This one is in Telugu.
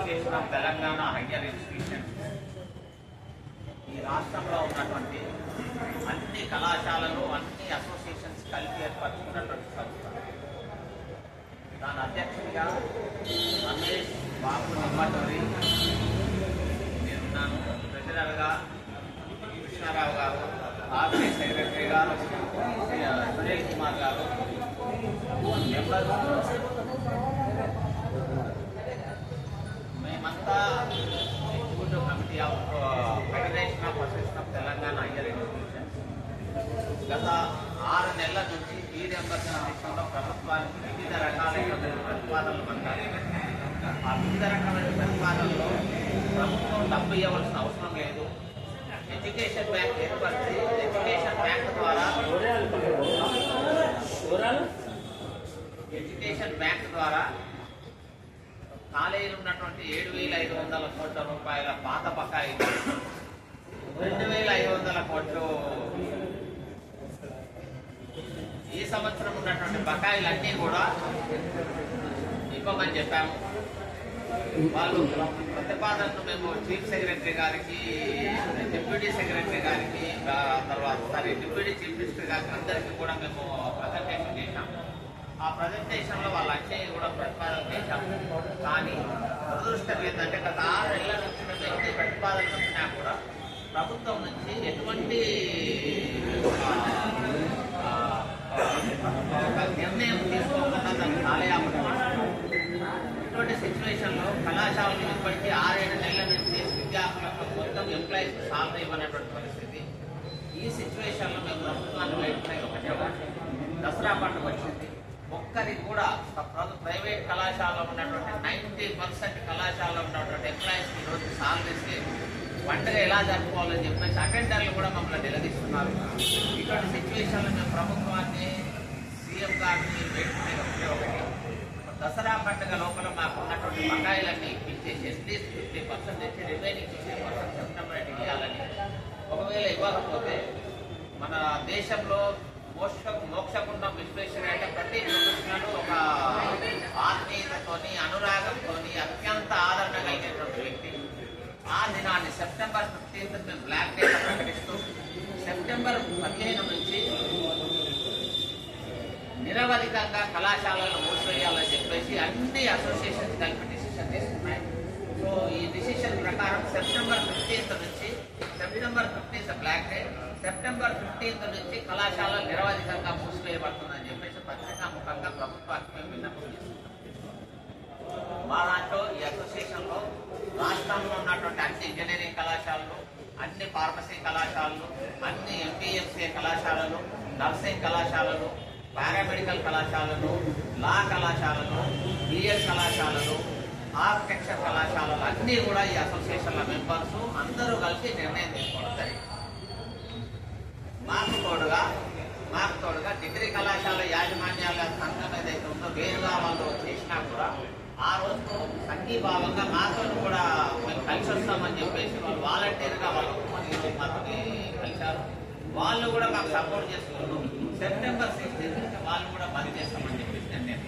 Association of Telangana hire institutions ఈ రాష్ట్రంలో ఉన్నటువంటి అన్ని కళాశాలలు అన్ని అసోసియేషన్స్ కలిపి ఏర్పరచుకున్నటువంటి సంస్థ. దాని అధ్యక్షుడిగా రమేష్ బాబు నిమ్మటూరి నేనున్నాను. ట్రెజరర్గా కృష్ణారావు గారు, ఆర్గనైజ్ సెక్రటరీగా సునీల్ కుమార్ గారు, మెంబర్ మేమంతా executive committee of federation of association of Telangana hire institutions గత 6 నెలల నుంచి ఫీ రియంబర్స్మెంట్ విషయంలో ప్రభుత్వానికి వివిధ రకాలైనటువంటి ప్రతిపాదనలు పొందాలి. ఆ వివిధ రకాలైన ప్రతిపాదనలో ప్రభుత్వం డబ్బు ఇవ్వవలసిన అవసరం లేదు. ఎడ్యుకేషన్ బ్యాంక్ ఏర్పరిచి ఎడ్యుకేషన్ బ్యాంక్ ద్వారా కాలేజీలు ఉన్నటువంటి 7,500 కోట్ల రూపాయల పాత బకాయిలు 2,500 కోట్లు ఈ సంవత్సరం ఉన్నటువంటి బకాయిలన్నీ కూడా ఇవ్వమని చెప్పాము. వాళ్ళు ప్రతిపాదనను మేము చీఫ్ సెక్రటరీ గారికి, డిప్యూటీ సెక్రటరీ గారికి, తర్వాత డిప్యూటీ చీఫ్ మినిస్టర్ గారికి అందరికీ కూడా మేము ప్రజెంటేషన్ చేశాం. ఆ ప్రజెంటేషన్ లో వాళ్ళన్నీ కూడా ప్రతిపాదన చేశాము. కానీ దురదృష్టం ఏంటంటే గత 6 నెలల నుంచి మేము ఎన్ని ప్రతిపాదనలు వచ్చినా కూడా ప్రభుత్వం నుంచి ఎటువంటి నిర్ణయం తీసుకోకుండా దాన్ని కాలయాపన చేస్తున్నాం. ఇటువంటి సిచ్యువేషన్ లో కళాశాలలు ఇప్పటికీ 6-7 నెలల నుంచి విద్యార్థులకు మొత్తం ఎంప్లాయీస్ సాలరీ ఇవ్వనటువంటి పరిస్థితి. ఈ సిచ్యువేషన్ లో మేము ప్రభుత్వాన్ని వెంటనే ఒకటే దసరా పండుగ వచ్చింది. ఒక్కరికి కూడా ప్రైవేట్ కళాశాలలో ఉన్నటువంటి 90% కళాశాలలో ఉన్నటువంటి ఎంప్లాయీస్ ఈరోజు సాలరీస్ పండుగ ఎలా జరుపుకోవాలని చెప్పేసి అటెండర్లు కూడా మమ్మల్ని నిలదీస్తున్నారు. ఇటువంటి సిచ్యువేషన్ లో మేము ప్రభుత్వాన్ని, సీఎం గారిని వెంటనే ఒకటి దసరా పండుగ లోపల మాకు ఉన్నటువంటి బకాయిలన్నీ ఇప్పించేసి అట్లీస్ట్ 50% ఇచ్చి రిమైనింగ్ 50% సెప్టెంబర్ ఇవ్వాలని. ఒకవేళ ఇవ్వకపోతే మన దేశంలో మోక్షగుండం విశ్వేశ్వరయ్య అంటే ప్రతి ప్రొఫెషనల్ ఒక ఆత్మీయతతోని, అనురాగంతోని అత్యంత ఆదరణ కలిగినటువంటి వ్యక్తి. ఆ దినాన్ని సెప్టెంబర్ 15 మేము బ్లాక్ డే ప్రకటిస్తూ సెప్టెంబర్ 15 నుంచి నిరవధికంగా కళాశాలను మూసివేయాలని చెప్పేసి అన్ని అసోసియేషన్స్ కలిపి డిసిషన్ తీసుకున్నాయి. సో ఈ డిసిషన్ ప్రకారం సెప్టెంబర్ 15 నుంచి సెప్టెంబర్ 15 బ్లాక్ డే, సెప్టెంబర్ 15 నుంచి కళాశాలలు నిరవధికంగా మూసివేయబడుతుందని చెప్పేసి పత్రికాముఖంగా ప్రభుత్వానికి మేము విన్నపం చేస్తున్నాం. మా దాంట్లో ఈ అసోసియేషన్ లో రాష్ట్రంలో ఉన్నటువంటి అన్ని ఇంజనీరింగ్ కళాశాలలు, అన్ని ఫార్మసీ కళాశాలలు, అన్ని ఎంపీఎంసీ కళాశాలలు, నర్సింగ్ కళాశాలలు, పారామెడికల్ కళాశాలలు, లా కళాశాలలు, బిఎడ్ కళాశాలలు, ఆర్కిటెక్చర్ కళాశాలలు అన్నీ కూడా ఈ అసోసియేషన్ల మెంబర్స్ అందరూ కలిసి నిర్ణయం తీసుకోవడం జరిగింది. మాకు తోడుగా డిగ్రీ కళాశాల యాజమాన్యాల సంఘం ఏదైతే ఉందో వేరుగా వాళ్ళు చేసినా కూడా ఆ రోజు సంఘీభావంగా మాతో కూడా మేము కలిసి వస్తామని చెప్పేసి వాళ్ళు వాలంటీర్గా వాళ్ళకు మాతో కలిశారు. వాళ్ళు కూడా మాకు సపోర్ట్ చేసుకుంటూ సెప్టెంబర్ 16 నుంచి వాళ్ళు కూడా బంద్ చేస్తామని చెప్పేసి నిర్ణయం